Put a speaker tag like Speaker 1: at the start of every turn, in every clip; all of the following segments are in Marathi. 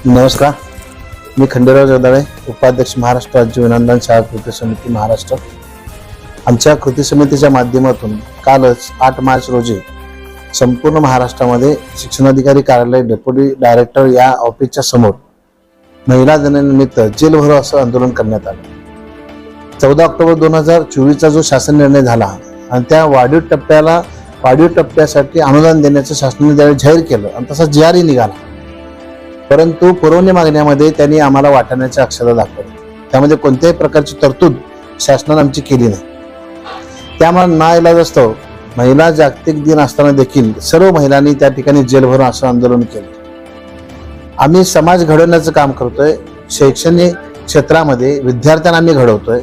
Speaker 1: नमस्कार, मी खंडेराव जगदाळे, उपाध्यक्ष महाराष्ट्र राज्य विनंदन शाळा कृती समिती महाराष्ट्र। आमच्या कृती समितीच्या माध्यमातून कालच 8 मार्च रोजी संपूर्ण महाराष्ट्रामध्ये शिक्षणाधिकारी कार्यालय डेप्युटी डायरेक्टर या ऑफिसच्या समोर महिला दिनानिमित्त जेल भरो असं आंदोलन करण्यात आलं। 14 ऑक्टोबर 2024 जो शासन निर्णय झाला आणि त्या वाढीव टप्प्यासाठी अनुदान देण्याचं शासनाने ज्यावेळी जाहीर केलं आणि तसा जारी निघाला, परंतु पुरवणी मागण्यामध्ये त्यांनी आम्हाला वाटाण्याच्या अक्षरा दाखवली। त्यामध्ये कोणत्याही प्रकारची तरतूद शासनाने आमची केली नाही। त्यामुळे नाइलाजास्तव महिला जागतिक दिन असताना देखील सर्व महिलांनी त्या ठिकाणी जेल भरो असं आंदोलन केलं। आम्ही समाज घडवण्याचं काम करतोय, शैक्षणिक क्षेत्रामध्ये विद्यार्थ्यांना आम्ही घडवतोय,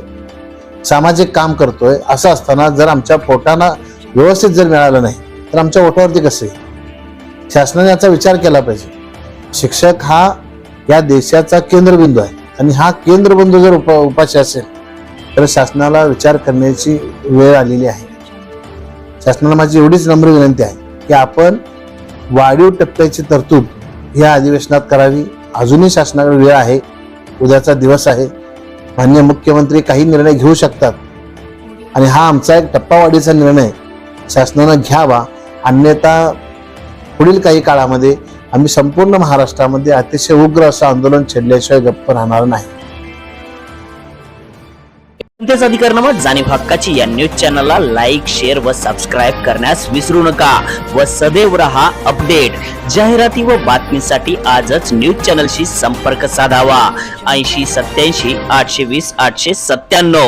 Speaker 1: सामाजिक काम करतोय। असं असताना जर आमच्या पोटांना व्यवस्थित जर मिळालं नाही तर आमच्या ओठावरती कसे? शासनाने याचा विचार केला पाहिजे। शिक्षक हा या देशाचा केंद्रबिंदू आहे आणि हा केंद्रबिंदू जर उपाशी असेल तर शासनाला विचार करण्याची वेळ आलेली आहे। शासनाला माझी एवढीच नम्र विनंती आहे की आपण वाढीव टप्प्याची तरतूद या अधिवेशनात करावी। अजूनही शासनाकडे वेळ आहे, उद्याचा दिवस आहे। माननीय मुख्यमंत्री काही निर्णय घेऊ शकतात आणि हा आमचा एक टप्पावाढीचा निर्णय शासनानं घ्यावा, अन्यथा पुढील काही काळामध्ये आम्ही संपूर्ण महाराष्ट्रामध्ये अतिशय उग्र असं आंदोलन छेडल्याशिवाय गप्प राहणार नाही।
Speaker 2: कोणत्याच अधिकारनामा जाणीव हक्काची या न्यूज चॅनलला लाईक, शेअर व सबस्क्राईब करण्यास विसरू नका व सदैव रहा अपडेट। जाहिराती व बातमीसाठी आजच न्यूज चॅनलशी संपर्क साधावा। 80 87 820 897।